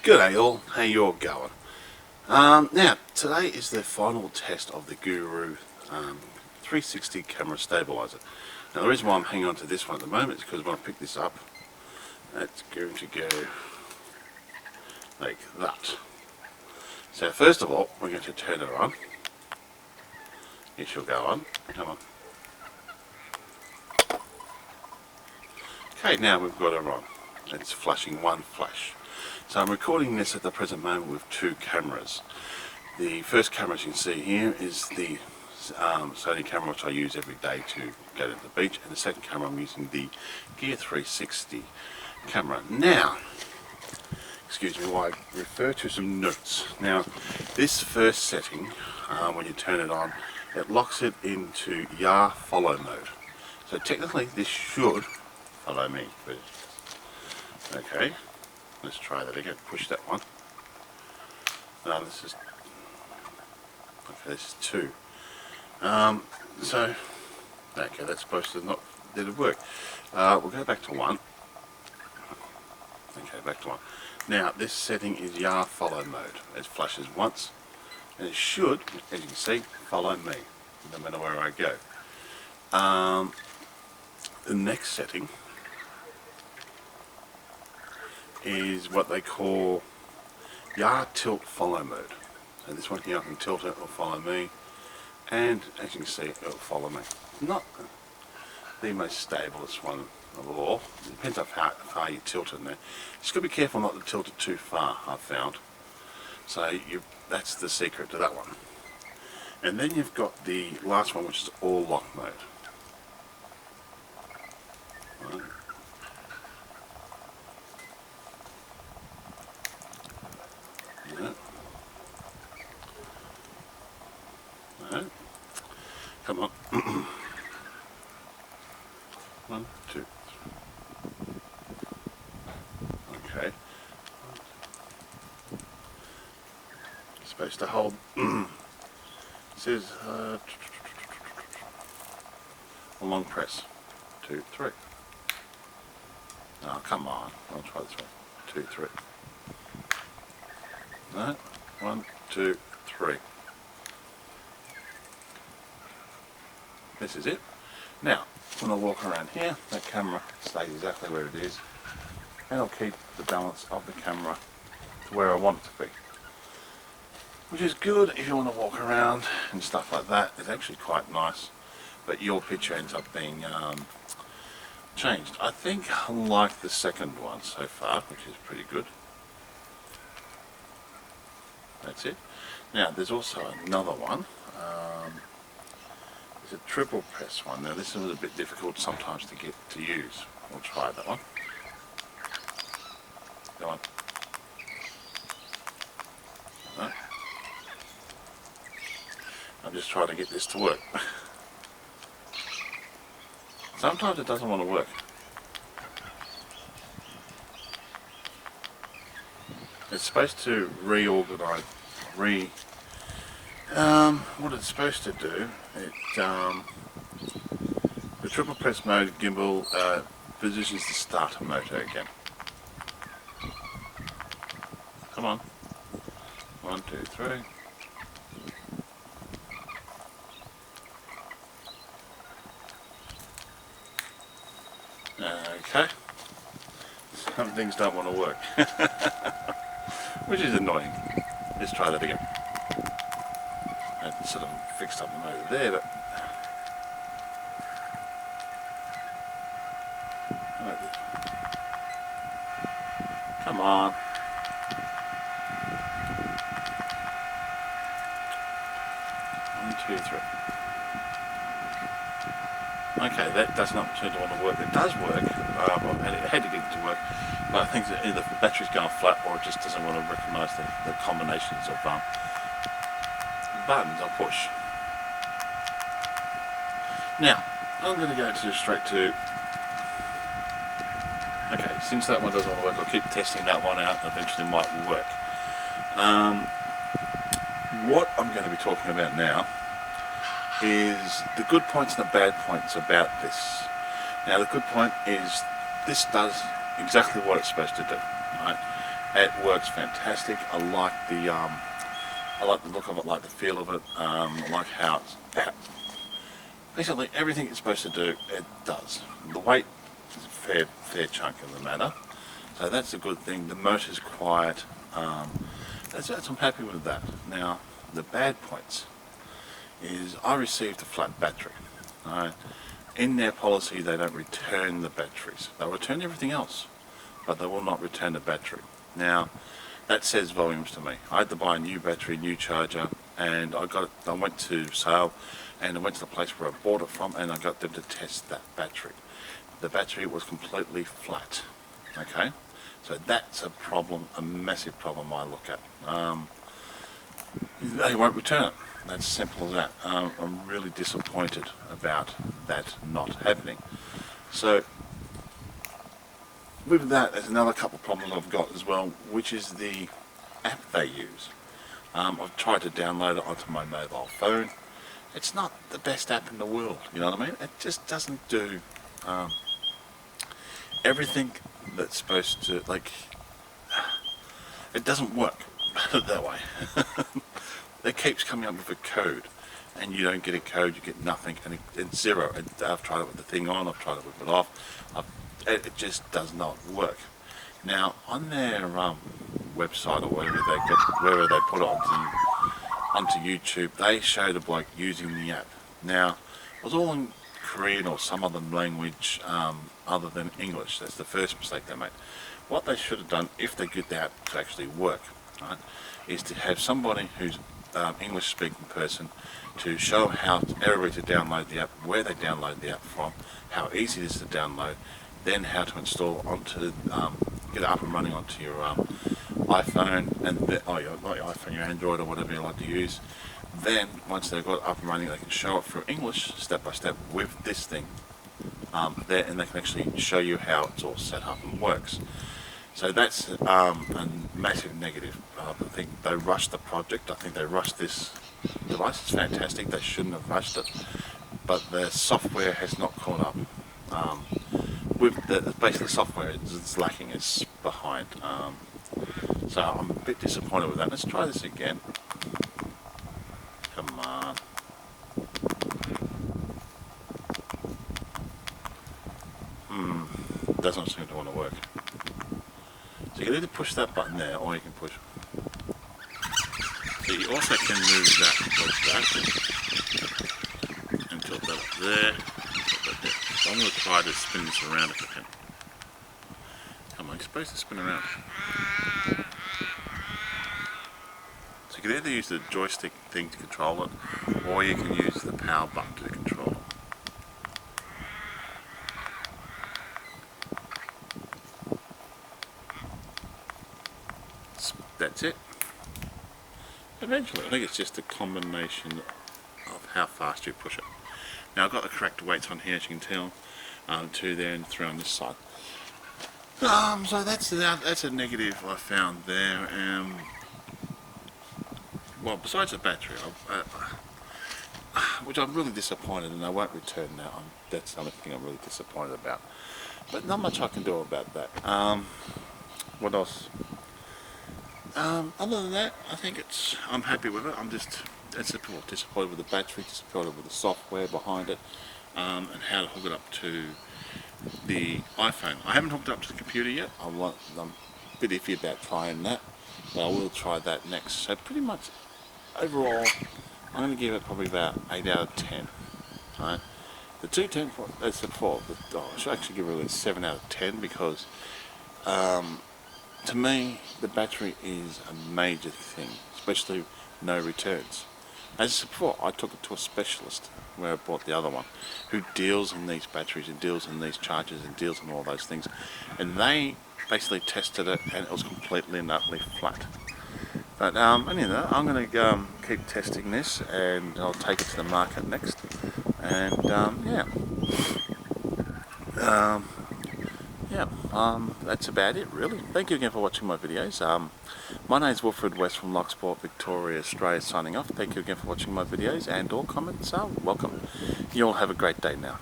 G'day all, how you all going? Now, today is the final test of the Guru 360 camera stabilizer. Now the reason why I'm hanging on to this one at the moment is because when I pick this up, it's going to go like that. So first of all, we're going to turn it on. It shall go on. Come on. Okay, now we've got it on. It's flashing one flash. So I'm recording this at the present moment with two cameras. The first camera, as you can see here, is the Sony camera which I use every day to go to the beach, and the second camera I'm using the Gear 360 camera. Now, excuse me while I refer to some notes. Now, this first setting, when you turn it on, it locks it into YAR follow mode. So technically this should follow me, but okay. Let's try that again. Push that one. No, this is okay. This is two. So okay, that's supposed to not. Did it work? We'll go back to one. Okay, back to one. Now this setting is YAR follow mode. It flashes once, and it should, as you can see, follow me no matter where I go. The next setting is what they call YAR tilt follow mode. So this one here, I can tilt it, it will follow me, and as you can see, it will follow me. Not the most stablest one of all. It depends on how far you tilt it in there. Just got to be careful not to tilt it too far, I've found. So that's the secret to that one. And then you've got the last one, which is all lock mode. Right. No. Come on. 1, 2. Okay. You're supposed to hold. It says a long press. 2, 3. Oh, come on. I'll try this one. 2, 3. No. 1, 2, 3. This is it. Now, when I walk around here, that camera stays exactly where it is, and I'll keep the balance of the camera to where I want it to be. Which is good if you want to walk around and stuff like that. It's actually quite nice, but your picture ends up being changed. I think I like the second one so far, which is pretty good. That's it. Now, there's also another one. It's a triple press one. Now this is a bit difficult sometimes to get to use. We'll try that one. Go on. No. I'm just trying to get this to work. Sometimes it doesn't want to work. It's supposed to reorganize, what it's supposed to do, the triple press mode gimbal positions the starter motor again. Come on. 1, 2, 3. Okay. Some things don't want to work. Which is annoying. Let's try that again. I sort of fixed up the motor there, but come on. 1, 2, 3. Okay, that does not seem to want to work. It does work. I had to get it to work, but I think that either the battery's going flat or it just doesn't want to recognise the combinations of buttons I'll push. Now, I'm going to go straight to. Okay, since that one doesn't want to work, I'll keep testing that one out and eventually it might work. What I'm going to be talking about now is the good points and the bad points about this. Now the good point is this does exactly what it's supposed to do. Right? It works fantastic. I like the look of it, like the feel of it. I like how it's basically everything it's supposed to do, it does. The weight is a fair chunk of the matter, so that's a good thing. The motor's quiet. I'm happy with that. Now, the bad points is I received a flat battery. In their policy, they don't return the batteries. They'll return everything else, but they will not return the battery. Now, that says volumes to me. I had to buy a new battery, new charger, and I went to sale, and I went to the place where I bought it from, and I got them to test that battery. The battery was completely flat. Okay, so that's a problem, a massive problem I look at. They won't return it. That's simple as that. I'm really disappointed about that not happening. So with that, there's another couple of problems I've got as well, which is the app they use. I've tried to download it onto my mobile phone. It's not the best app in the world, you know what I mean? It just doesn't do everything that's supposed to, like, it doesn't work that way. It keeps coming up with a code, and you don't get a code, you get nothing, and it's zero. I've tried it with the thing on, I've tried it with it off, it just does not work. Now, on their website or wherever they put it onto YouTube, they showed a bloke using the app. Now, it was all in Korean or some other language other than English. That's the first mistake they made. What they should have done, if they get the app to actually work, right, is to have somebody who's English speaking person to show them how everybody to download the app, where they download the app from, how easy it is to download, then how to install onto, get it up and running onto your iPhone, and not your iPhone, your Android or whatever you like to use. Then once they've got it up and running, they can show it through English step by step with this thing there, and they can actually show you how it's all set up and works. So that's a massive negative. I think they rushed the project. I think they rushed this device. It's fantastic. They shouldn't have rushed it, but the software has not caught up. Basically, the software is lacking. It's behind. So I'm a bit disappointed with that. Let's try this again. Come on. Doesn't seem to want to work. So you can either push that button there, or you can push. So you also can move that like that, and tilt that up there, tilt that there. So I'm going to try to spin this around if I can. Come on, you're supposed to spin around. So you can either use the joystick thing to control it, or you can use the power button to control it. That's it. Eventually, I think it's just a combination of how fast you push it. Now I've got the correct weights on here, as you can tell, 2 there and 3 on this side. So that's a negative I found there. Well, besides the battery, which I'm really disappointed, and I won't return that. That's another thing I'm really disappointed about. But not much I can do about that. What else? Other than that, I think I'm happy with it. I'm just disappointed with the battery, disappointed with the software behind it, and how to hook it up to the iPhone. I haven't hooked it up to the computer yet. I'm a bit iffy about trying that, but I will try that next. So pretty much, overall, I'm going to give it probably about 8 out of 10. Right? The 210, as I said before, I should actually give it a 7 out of 10 because to me, the battery is a major thing, especially no returns. As I said before, I took it to a specialist where I bought the other one, who deals in these batteries and deals in these chargers and deals in all those things, and they basically tested it and it was completely and utterly flat. But anyway, I'm going to keep testing this, and I'll take it to the market next, and that's about it really. Thank you again for watching my videos. My name is Wilfred West from Locksport, Victoria, Australia, signing off. Thank you again for watching my videos, and all comments are welcome. You all have a great day now.